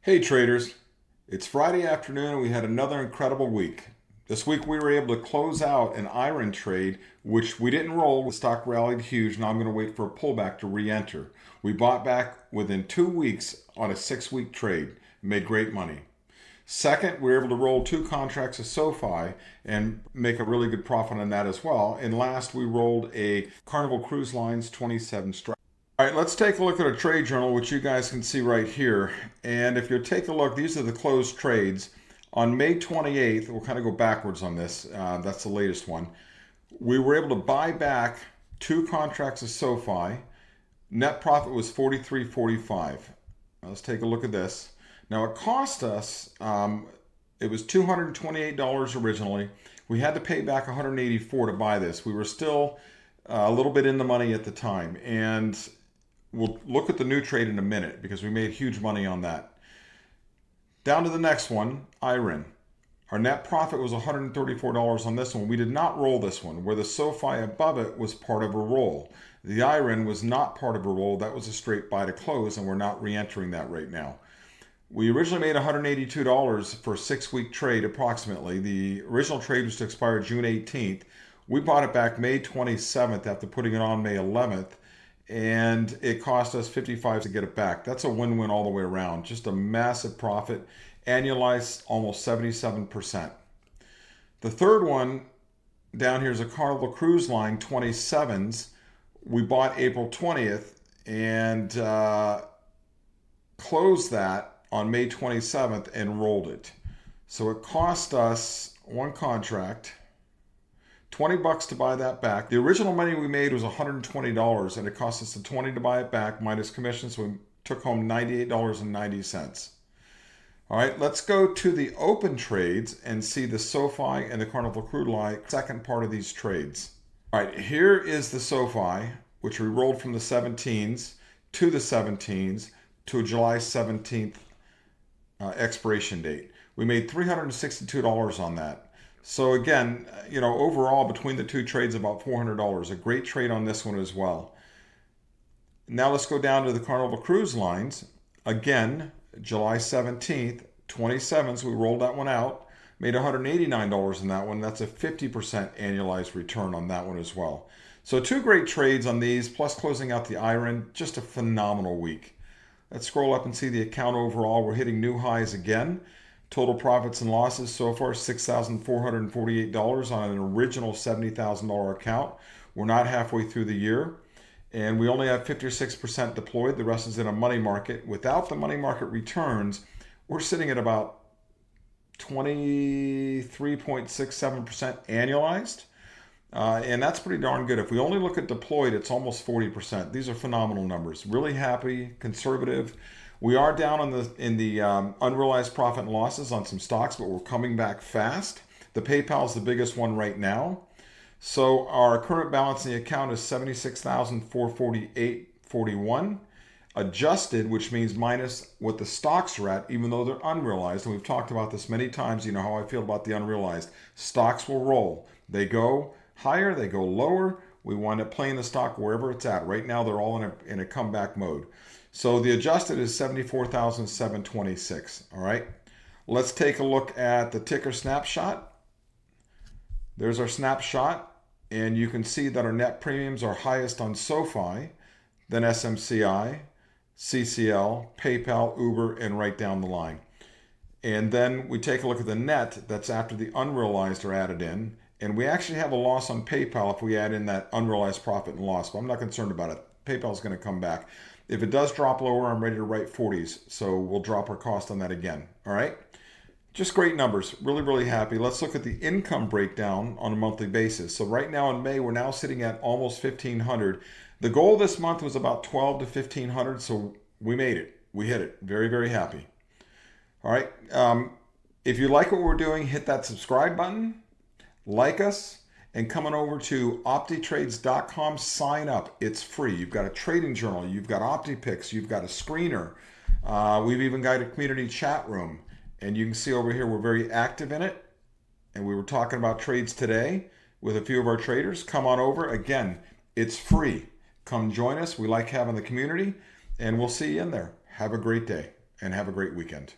Hey traders, it's Friday afternoon and we had another incredible week. This week we were able to close out an IREN trade, which we didn't roll. The stock rallied huge. Now I'm going to wait for a pullback to re-enter. We bought back within 2 weeks on a 6-week trade. Made great money. Second, we were able to roll 2 contracts of SOFI and make a really good profit on that as well. And last, we rolled a Carnival Cruise Lines 27 strike. All right, let's take a look at a trade journal, which you guys can see right here. And if you take a look, these are the closed trades. On May 28th, we'll kind of go backwards on this. That's the latest one. We were able to buy back 2 contracts of SOFI. Net profit was $43.45. Let's take a look at this. Now it cost us, it was $228 originally. We had to pay back $184 to buy this. We were still a little bit in the money at the time. And we'll look at the new trade in a minute because we made huge money on that. Down to the next one, IREN. Our net profit was $134 on this one. We did not roll this one, where the SOFI above it was part of a roll. The IREN was not part of a roll. That was a straight buy to close, and we're not re-entering that right now. We originally made $182 for a 6-week trade approximately. The original trade was to expire June 18th. We bought it back May 27th after putting it on May 11th. And it cost us $55 to get it back. That's a win-win all the way around. Just a massive profit. Annualized almost 77%. The third one down here is a Carnival Cruise Line 27s. We bought April 20th and closed that on May 27th and rolled it. So it cost us one contract, $20 to buy that back. The original money we made was $120 and it cost us the $20 to buy it back minus commissions. So we took home $98.90. All right, let's go to the open trades and see the SOFI and the Carnival Cruise Line, second part of these trades. All right, here is the SOFI, which we rolled from the 17s to the 17s to a July 17th expiration date. We made $362 on that. So again, overall between the 2 trades, about $400. A great trade on this one as well. Now let's go down to the Carnival Cruise Lines. Again, July 17th, 27s, we rolled that one out. Made $189 on that one. That's a 50% annualized return on that one as well. So 2 great trades on these, plus closing out the IREN. Just a phenomenal week. Let's scroll up and see the account overall. We're hitting new highs again. Total profits and losses so far, $6,448 on an original $70,000 account. We're not halfway through the year. And we only have 56% deployed. The rest is in a money market. Without the money market returns, we're sitting at about 23.67% annualized. And that's pretty darn good. If we only look at deployed, it's almost 40%. These are phenomenal numbers. Really happy, conservative. We are down in the unrealized profit and losses on some stocks, but we're coming back fast. The PayPal is the biggest one right now. So our current balance in the account is $76,448.41. Adjusted, which means minus what the stocks are at, even though they're unrealized. And we've talked about this many times. You know how I feel about the unrealized. Stocks will roll. They go higher, they go lower. We wind up playing the stock wherever it's at. Right now, they're all in a comeback mode. So the adjusted is 74,726. All right. Let's take a look at the ticker snapshot. There's our snapshot. And you can see that our net premiums are highest on SOFI, then SMCI, CCL, PayPal, Uber, and right down the line. And then we take a look at the net. That's after the unrealized are added in. And we actually have a loss on PayPal if we add in that unrealized profit and loss. But I'm not concerned about it. PayPal is going to come back. If it does drop lower, I'm ready to write 40s. So we'll drop our cost on that again. All right. Just great numbers. Really, really happy. Let's look at the income breakdown on a monthly basis. So right now in May, we're now sitting at almost $1,500. The goal this month was about $1,200 to $1,500. So we made it. We hit it. Very, very happy. All right. If you like what we're doing, hit that subscribe button. Like us. And coming over to optitrades.com, sign up. It's free. You've got a trading journal. You've got OptiPicks. You've got a screener. We've even got a community chat room. And you can see over here we're very active in it. And we were talking about trades today with a few of our traders. Come on over. Again, it's free. Come join us. We like having the community. And we'll see you in there. Have a great day. and have a great weekend.